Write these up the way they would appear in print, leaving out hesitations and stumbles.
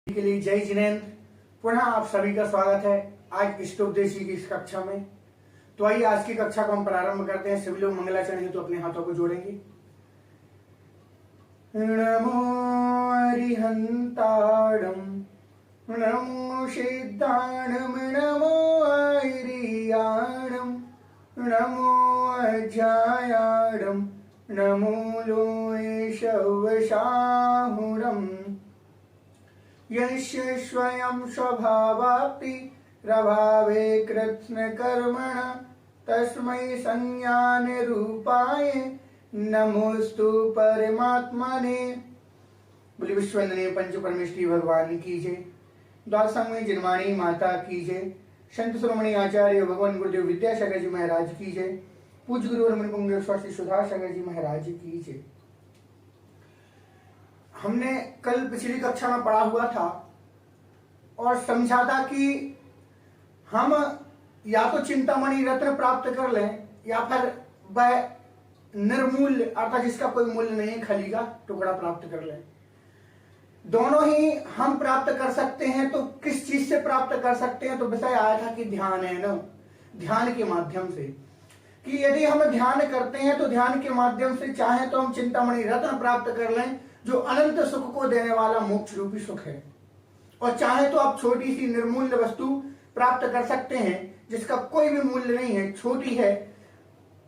के लिए जय जिनेन्द्र। पुनः आप सभी का स्वागत है आज इष्टोपदेशी की इस कक्षा में। तो आइए आज की कक्षा को हम प्रारंभ करते हैं। सभी लोग मंगलाचरण हेतु अपने हाथों को जोड़ेंगे। नमो अरिहंताणं नमो सिद्धाणं नमो ऐरियाणं नमो अज्जायाणं नमो लोयशवशाहुरम् यस्य स्वयं स्वभावाप्ति प्रभावे कृत्स्नकर्मण तस्मै संज्ञानिरूपाय नमोस्तु परमात्मने। बोले विश्ववंदनीय पंच परमेष्ठी भगवान की जय। द्वादशांग जिनवाणी माता की जय। संत शिरोमणि आचार्य भगवान गुरुदेव विद्यासागर जी महाराज की जय। पूज्य गुरु मणिपुंग स्वामी सुधासागर जी महाराज की जय। हमने कल पिछली कक्षा में पढ़ा हुआ था और समझा था कि हम या तो चिंतामणि रत्न प्राप्त कर लें या फिर वह निर्मूल्य अर्थात जिसका कोई मूल्य नहीं खली का टुकड़ा प्राप्त कर लें। दोनों ही हम प्राप्त कर सकते हैं। तो किस चीज से प्राप्त कर सकते हैं? तो विषय आया था कि ध्यान है ना, ध्यान के माध्यम से। कि यदि हम ध्यान करते हैं तो ध्यान के माध्यम से चाहे तो हम चिंतामणि रत्न प्राप्त कर लें जो अनंत सुख को देने वाला मोक्ष रूपी सुख है, और चाहे तो आप छोटी सी निर्मूल्य वस्तु प्राप्त कर सकते हैं जिसका कोई भी मूल्य नहीं है, छोटी है,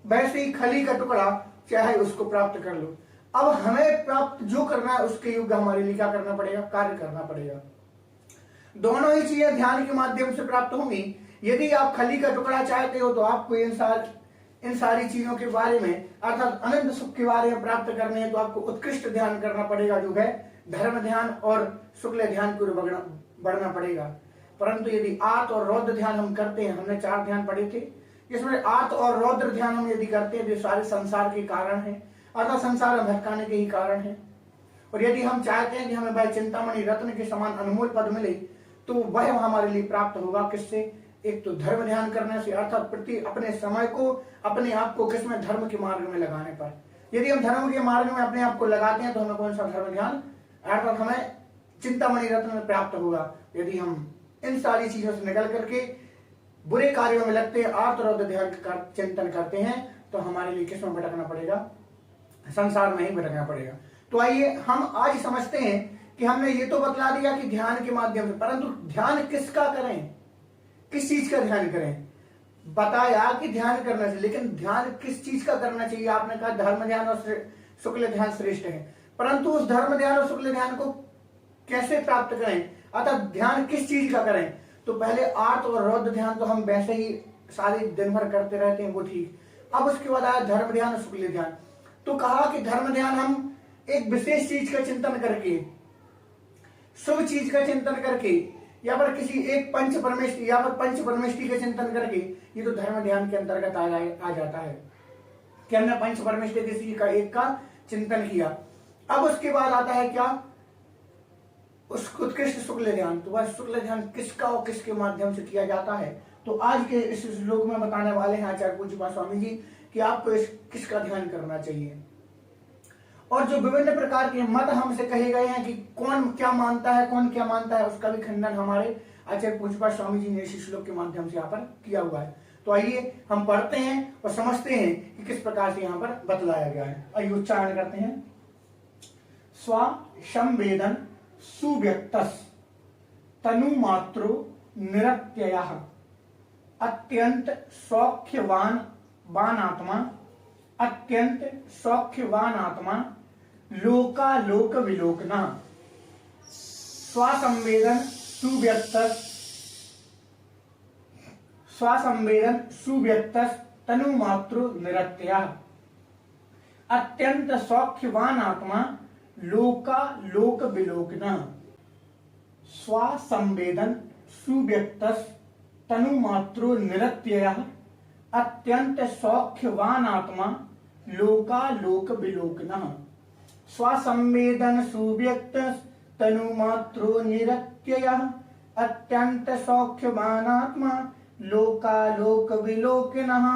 वैसे ही खली का टुकड़ा चाहे उसको प्राप्त कर लो। अब हमें प्राप्त जो करना है उसके योग्य हमारे लिए क्या करना पड़ेगा? कार्य करना पड़ेगा। दोनों ही चीजें ध्यान के माध्यम से प्राप्त होंगी। यदि आप खली का टुकड़ा चाहते हो तो आपको इन सारी चीजों के बारे में अर्थात अनंत सुख के बारे में प्राप्त करने हैं तो आपको उत्कृष्ट ध्यान करना पड़ेगा, जो है धर्म ध्यान और शुक्ल ध्यान को बढ़ना पड़ेगा। परंतु यदि आर्त और रौद्र ध्यान हम करते हैं, हमने 4 ध्यान पढ़े थे, इसमें आर्त और रौद्र ध्यान हम यदि करते हैं तो सारे संसार के कारण है, अर्थात संसार में भटकाने के ही कारण है। और यदि हम चाहते हैं कि हमें भाई चिंतामणि रत्न के समान अनमोल पद मिले तो वह हमारे लिए प्राप्त होगा किससे? एक तो धर्म ध्यान करने से, अर्थात प्रति अपने समय को अपने आप को किसमें? धर्म के मार्ग में लगाने पर। यदि हम धर्म के मार्ग में अपने आप को लगाते हैं तो हमें कौन सा धर्म ध्यान अर्थात हमें चिंतामणि रत्न में प्राप्त होगा। यदि हम इन सारी चीजों से निकल करके बुरे कार्यों में लगते हैं, आर्त रौद्र ध्यान का चिंतन करते हैं तो हमारे लिए किसमें भटकना पड़ेगा? संसार में ही भटकना पड़ेगा। तो आइए हम आज समझते हैं कि हमने ये तो बतला दिया कि ध्यान के माध्यम से, परंतु ध्यान किसका करें, किस चीज का ध्यान करें? बताया कि ध्यान करना चाहिए, लेकिन ध्यान किस चीज का करना चाहिए? आपने कहा धर्म ध्यान और शुक्ल ध्यान श्रेष्ठ है, परंतु उस धर्म ध्यान और शुक्ल ध्यान को कैसे प्राप्त करें? अर्थात ध्यान किस चीज का करें? तो पहले आर्त और रौद्र ध्यान तो हम वैसे ही सारे दिन भर करते रहते हैं, वो ठीक। अब उसके बाद आया धर्म ध्यान और शुक्ल ध्यान। तो कहा कि धर्म ध्यान हम एक विशेष चीज का चिंतन करके, शुभ चीज का चिंतन करके, या पर किसी एक पंच परमेष्ठी का चिंतन करके, ये तो धर्म ध्यान के अंतर्गत आ जाता है कि हमने पंच परमेष्ठी किसी का एक का चिंतन किया। अब उसके बाद आता है क्या? उस उत्कृष्ट शुक्ल ध्यान। तो वह शुक्ल ध्यान किसका और किसके माध्यम से किया जाता है? तो आज के इस श्लोक में बताने वाले हैं आचार्य पूज्य स्वामी जी कि आपको किसका ध्यान करना चाहिए। और जो विभिन्न प्रकार के मत हमसे कहे गए हैं कि कौन क्या मानता है, कौन क्या मानता है, उसका भी खंडन हमारे आचार्य पूज्य स्वामी जी ने इस श्लोक के माध्यम से यहाँ पर किया हुआ है। तो आइए हम पढ़ते हैं और समझते हैं कि किस प्रकार से यहाँ पर बतलाया गया है। आइए उच्चारण करते हैं। स्वसंवेदन सुव्यक्तस् तनुमात्रो निरत्ययः अत्यंत सौख्यवान आत्मा, अत्यंत सौख्यवान आत्मा, लोकालोक विलोकना। स्वसंवेदन सुव्यक्तस् तनुमात्रो निरत्ययः अत्यंत सौख्यवान आत्मा, लोकालोक विलोकना। स्वसंवेदन सुव्यक्तस् तनुमात्रो निरत्ययः अत्यंत सौख्यवान आत्मा, लोकालोक विलोकना। स्वसंवेदन सुव्यक्तस् तनुमात्रो निरत्ययः अत्यंत सौख्यवान आत्मा, लोकालोक विलोकनः।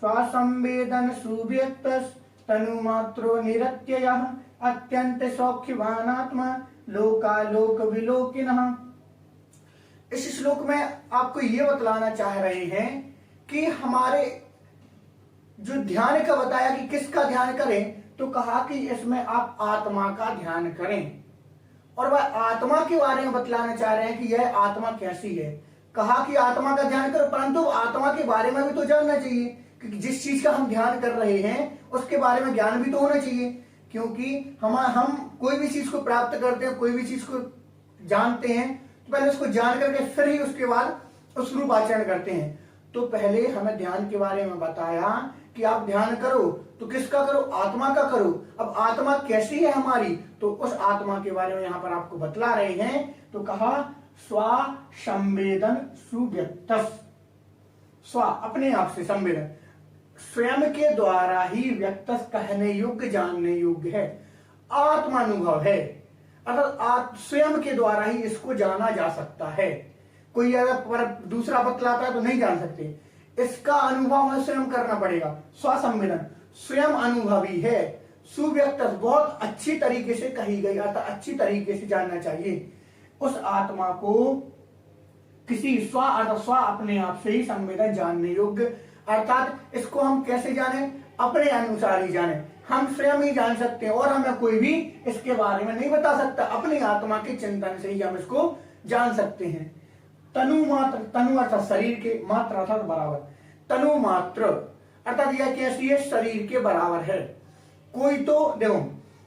स्वसंवेदन सुव्यक्तस् तनुमात्रो निरत्ययः अत्यंत सौख्यवान आत्मा लोकालोक विलोकिनः। इस श्लोक में आपको ये बतलाना चाह रहे हैं कि हमारे जो ध्यान का बताया कि किसका ध्यान करें, तो कहा कि इसमें आप आत्मा का ध्यान करें, और वह आत्मा के बारे में बतलाना चाह रहे हैं कि यह आत्मा कैसी है। कहा कि आत्मा का ध्यान करो, परंतु आत्मा के बारे में भी तो जानना चाहिए कि जिस चीज का हम ध्यान कर रहे हैं उसके बारे में ज्ञान भी तो होना चाहिए, क्योंकि हम कोई भी चीज को प्राप्त करते हैं, कोई भी चीज को जानते हैं तो पहले उसको जान करके फिर ही उसके बाद उस रूप आचरण करते हैं। तो पहले हमें ध्यान के बारे में बताया कि आप ध्यान करो तो किसका करो, आत्मा का करो। अब आत्मा कैसी है हमारी, तो उस आत्मा के बारे में यहां पर आपको बतला रहे हैं। तो कहा स्व संवेदन सुव्यक्त, स्व अपने आप से संवेदन, स्वयं के द्वारा ही व्यक्त कहने योग्य जानने योग्य है, आत्मानुभव है, अर्थात स्वयं के द्वारा ही इसको जाना जा सकता है। कोई अगर दूसरा बतलाता है तो नहीं जान सकते, इसका अनुभव हमें स्वयं करना पड़ेगा। स्वसंवेदन स्वयं अनुभवी है, सुव्यक्त बहुत अच्छी तरीके से कही गई, अर्थात अच्छी तरीके से जानना चाहिए उस आत्मा को। किसी स्व अर्थात स्व अपने आप से ही संवेदन जानने योग्य, अर्थात इसको हम कैसे जाने, अपने अनुसार ही जाने, हम स्वयं ही जान सकते हैं और हमें कोई भी इसके बारे में नहीं बता सकता। अपनी आत्मा के चिंतन से ही हम इसको जान सकते हैं। तनु मात्र, तनु अर्थात शरीर के, मात्र अर्थात बराबर, तनु मात्र अर्थात यह कैसी है, शरीर के बराबर है। कोई तो देखो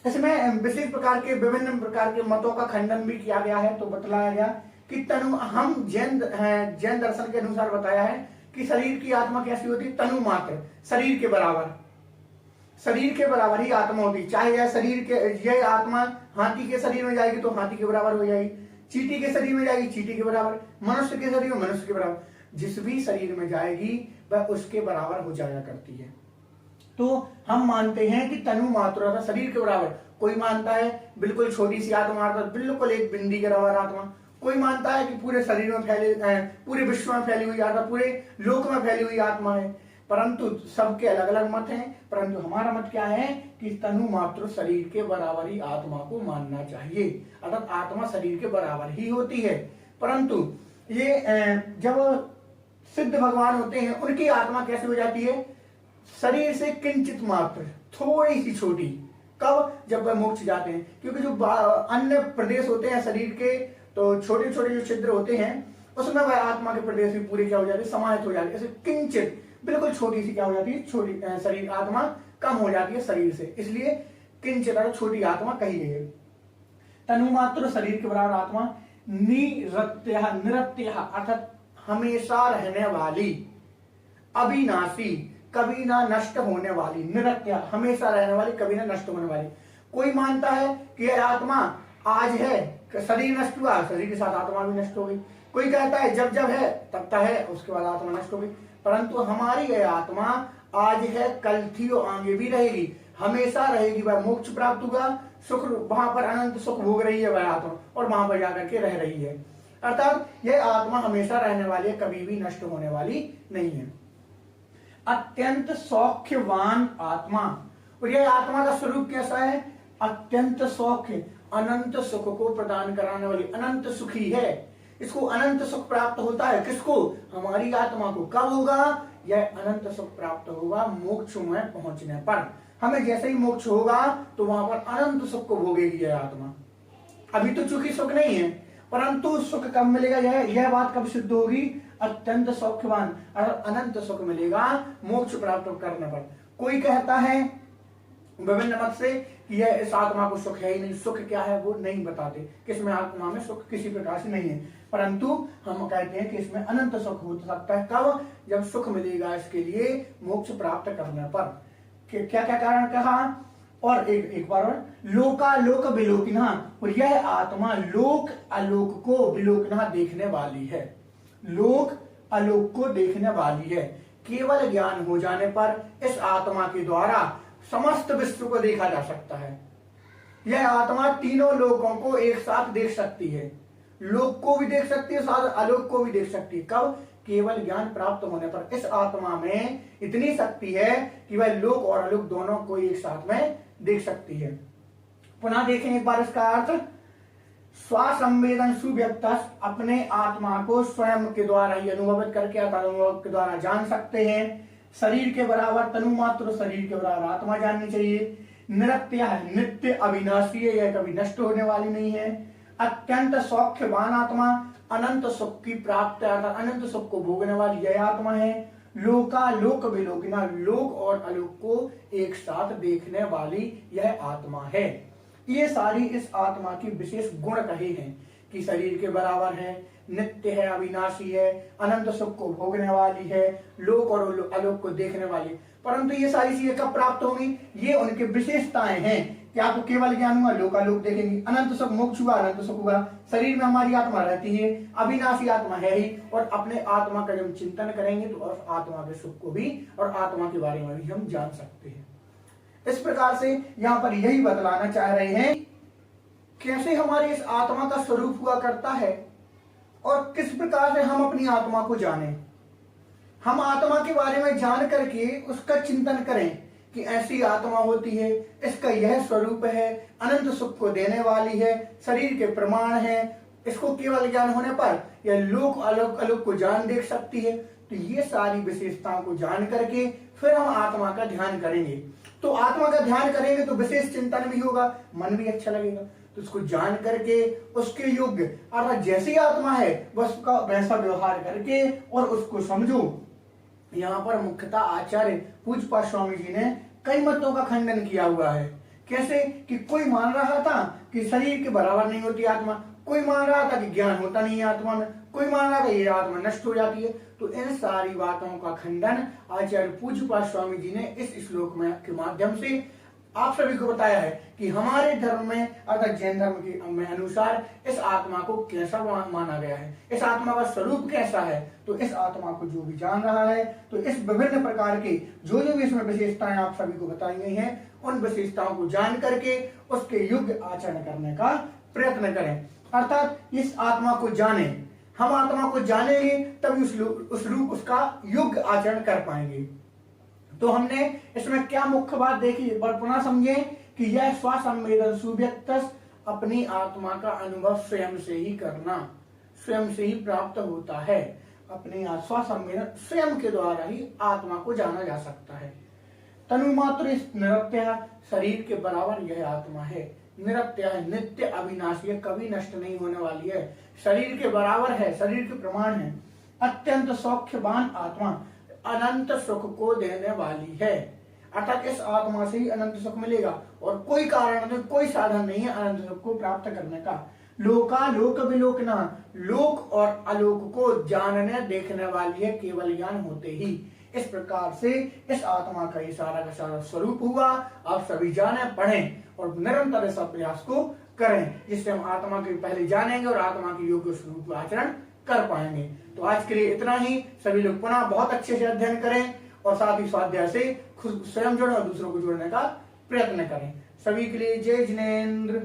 इसमें विशेष प्रकार के विभिन्न प्रकार के मतों का खंडन भी किया गया है। तो बतलाया गया कि तनु, हम जैन दर्शन के अनुसार बताया है कि शरीर की आत्मा कैसी होती है, तनु मात्र, शरीर के बराबर, शरीर के बराबर ही आत्मा होती। चाहे यह शरीर के, यह आत्मा हाथी के शरीर में जाएगी तो हाथी के बराबर हो जाएगी, चींटी के शरीर में जाएगी चींटी के बराबर, मनुष्य के शरीर में मनुष्य के बराबर, जिस भी शरीर में जाएगी वह उसके बराबर हो जाया करती है। तो हम मानते हैं कि तनु मात्र शरीर के बराबर, कोई मानता है बिल्कुल छोटी सी आत्मा, बिल्कुल एक बिंदी के बराबर आत्मा, कोई मानता है कि पूरे शरीर में फैले, पूरे विश्व में फैली हुई आत्मा, पूरे लोक में फैली हुई आत्मा है। परंतु सबके अलग अलग मत हैं, परंतु हमारा मत क्या है कि तनु मात्र शरीर के बराबर ही आत्मा को मानना चाहिए, अर्थात आत्मा शरीर के बराबर ही होती है। परंतु ये जब सिद्ध भगवान होते हैं उनकी आत्मा कैसे हो जाती है, शरीर से किंचित मात्र, थोड़ी सी छोटी। कब, जब वह मोक्ष जाते हैं, क्योंकि जो अन्य प्रदेश होते हैं शरीर के, तो छोटे छोटे जो छिद्र होते हैं उसमें वह आत्मा के प्रदेश भी पूरे क्या हो जाते हैं, समाहित हो जाते हैं। ऐसे किंचित बिल्कुल छोटी सी क्या हो जाती है, छोटी शरीर आत्मा कम हो जाती है शरीर से, इसलिए किंचित छोटी आत्मा कही गई है। तनुमात्र शरीर के बराबर आत्मा, निरत्य अर्थात हमेशा रहने वाली, अविनाशी कभी ना नष्ट होने वाली, निरत्य हमेशा रहने वाली, कभी ना नष्ट होने वाली। कोई मानता है कि यह आत्मा आज है, शरीर नष्ट हुआ, शरीर के साथ आत्मा भी नष्ट हो गई। कोई कहता है जब जब है तब तक है, उसके बाद आत्मा नष्ट हो गई। परंतु हमारी यह आत्मा आज है, कल थी और आगे भी रहेगी, हमेशा रहेगी। वह मोक्ष प्राप्त होगा, सुख, वहां पर अनंत सुख भोग रही है वह आत्मा, और वहां पर जाकर के रह रही है। अर्थात यह आत्मा हमेशा रहने वाली है, कभी भी नष्ट होने वाली नहीं है। अत्यंत सौख्यवान आत्मा, और यह आत्मा का स्वरूप कैसा है, अत्यंत सौख्य, अनंत सुख को प्रदान कराने वाली, अनंत सुखी है। इसको अनंत सुख प्राप्त होता है, किसको, हमारी आत्मा को। कब होगा, यह अनंत सुख प्राप्त होगा मोक्ष में पहुंचने पर। हमें जैसे ही मोक्ष होगा तो वहां पर अनंत सुख को भोगेगी यह आत्मा। अभी तो चूंकि सुख नहीं है, परंतु सुख कब मिलेगा, यह बात कब सिद्ध होगी, अत्यंत सौख्यवान, अनंत सुख मिलेगा मोक्ष प्राप्त करने पर। कोई कहता है विभिन्न मत से कि यह इस आत्मा को सुख है ही नहीं, सुख क्या है वो नहीं बताते, किसमें आत्मा में सुख किसी प्रकार से नहीं है। परंतु हम कहते हैं कि इसमें अनंत सुख हो सकता है, कब, जब सुख मिलेगा इसके लिए मोक्ष प्राप्त करने पर। क्या क्या कारण कहा, और एक बार लोकालोक विलोकिना, और यह आत्मा लोक आलोक को विलोकना देखने वाली है, लोक आलोक को देखने वाली है। केवल ज्ञान हो जाने पर इस आत्मा के द्वारा समस्त विश्व को देखा जा सकता है। यह आत्मा तीनों लोकों को एक साथ देख सकती है, लोक को भी देख सकती है, साथ आलोक को भी देख सकती है। कब, केवल ज्ञान प्राप्त होने पर। इस आत्मा में इतनी शक्ति है कि वह लोक और आलोक दोनों को एक साथ में देख सकती है। पुनः देखें एक बार इसका अर्थ। स्वसंवेदन सुव्यक्त अपने आत्मा को स्वयं के द्वारा ही अनुभवित करके अर्थात अनुभव के द्वारा जान सकते हैं। शरीर के बराबर तनु मात्र शरीर के बराबर आत्मा जाननी चाहिए। नित्य है, नित्य अविनाशी है, यह कभी नष्ट होने वाली नहीं है। अत्यंत सौख्यवान आत्मा, अनंत सुख की प्राप्त अर्थात अनंत सुख को भोगने वाली यह आत्मा है। लोका लोक विलोकिना, लोक और अलोक को एक साथ देखने वाली यह आत्मा है। ये सारी इस आत्मा की विशेष गुण कहे हैं कि शरीर के बराबर है, नित्य है, अविनाशी है, अनंत सुख को भोगने वाली है, लोक और अलोक को देखने वाली। परंतु ये सारी चीजें कब प्राप्त होंगी? ये उनकी विशेषताएं हैं कि आपको केवल ज्ञान हुआ, लोकालोक देखेंगे, अनंत सुख, मोक्ष हुआ, अनंत सुख हुआ, शरीर में हमारी आत्मा रहती है, अविनाशी आत्मा है ही, और अपने आत्मा का जब चिंतन करेंगे तो और आत्मा के सुख को भी और आत्मा के बारे में भी हम जान सकते हैं। इस प्रकार से यहाँ पर यही बतलाना चाह रहे हैं कैसे हमारे इस आत्मा का स्वरूप हुआ करता है और किस प्रकार से हम अपनी आत्मा को जाने। हम आत्मा के बारे में जान करके उसका चिंतन करें कि ऐसी आत्मा होती है, इसका यह स्वरूप है, अनंत सुख को देने वाली है, शरीर के प्रमाण है, इसको केवल ज्ञान होने पर यह लोक अलोक को जान देख सकती है। तो ये सारी विशेषताओं को जान करके फिर हम आत्मा का ध्यान करेंगे। तो आत्मा का ध्यान करेंगे तो विशेष चिंतन भी होगा, मन भी अच्छा लगेगा। तो उसको जान करके उसके योग्य अर्थात जैसी आत्मा है बस उसका वैसा व्यवहार करके और उसको समझो। यहाँ पर मुख्यतः आचार्य पूज्यपाद स्वामी जी ने कई मतों का खंडन किया हुआ है। कैसे कि कोई मान रहा था कि शरीर के बराबर नहीं होती आत्मा, कोई मान रहा था कि ज्ञान होता नहीं है आत्मा में, कोई मान रहा था ये आत्मा नष्ट हो जाती है। तो इन सारी बातों का खंडन आचार्य पूज्यपाद स्वामी जी ने इस श्लोक में के माध्यम से आप सभी को बताया है कि हमारे धर्म में अर्थात जैन धर्म के अनुसार इस आत्मा को कैसा माना गया है, इस आत्मा का स्वरूप कैसा है। तो इस आत्मा को जो भी जान रहा है तो इस विभिन्न प्रकार के जो भी इसमें विशेषताएं आप सभी को बताई गई हैं उन विशेषताओं को जान करके उसके योग्य आचरण करने का प्रयत्न करें। अर्थात इस आत्मा को जाने, हम आत्मा को जानेंगे तभी उस रूप उसका योग्य आचरण कर पाएंगे। तो हमने इसमें क्या मुख्य बात देखी, एक बार पुनः समझे कि यह स्वसंवेदन सुव्यक्त अपनी आत्मा का अनुभव स्वयं से ही करना, स्वयं से ही प्राप्त होता है। अपनी स्वसंवेदन स्वयं के द्वारा ही आत्मा को जाना जा सकता है। तनुमात्र निरत्य, शरीर के बराबर यह आत्मा है, निरत्य है, नित्य अविनाशी है, कभी नष्ट नहीं होने वाली है, शरीर के बराबर है, शरीर के प्रमाण है। अत्यंत सौख्यवान आत्मा, अनंत सुख को देने वाली है। अर्थात इस आत्मा से ही अनंत सुख मिलेगा और कोई कारण नहीं, कोई साधन नहीं है अनंत सुख को प्राप्त करने का। लोका लोक विलोकना, लोक और अलोक को जानने देखने वाली है केवल ज्ञान होते ही। इस प्रकार से इस आत्मा का ये सारा का सारा स्वरूप हुआ। आप सभी जाने, पढ़ें और निरंतर इस प्रयास को करें जिससे हम आत्मा के पहले जानेंगे और आत्मा के योग्य स्वरूप आचरण कर पाएंगे। तो आज के लिए इतना ही। सभी लोग पुनः बहुत अच्छे से अध्ययन करें और साथ ही स्वाध्याय से खुद स्वयं जुड़े और दूसरों को जोड़ने का प्रयत्न करें। सभी के लिए जय जिनेंद्र।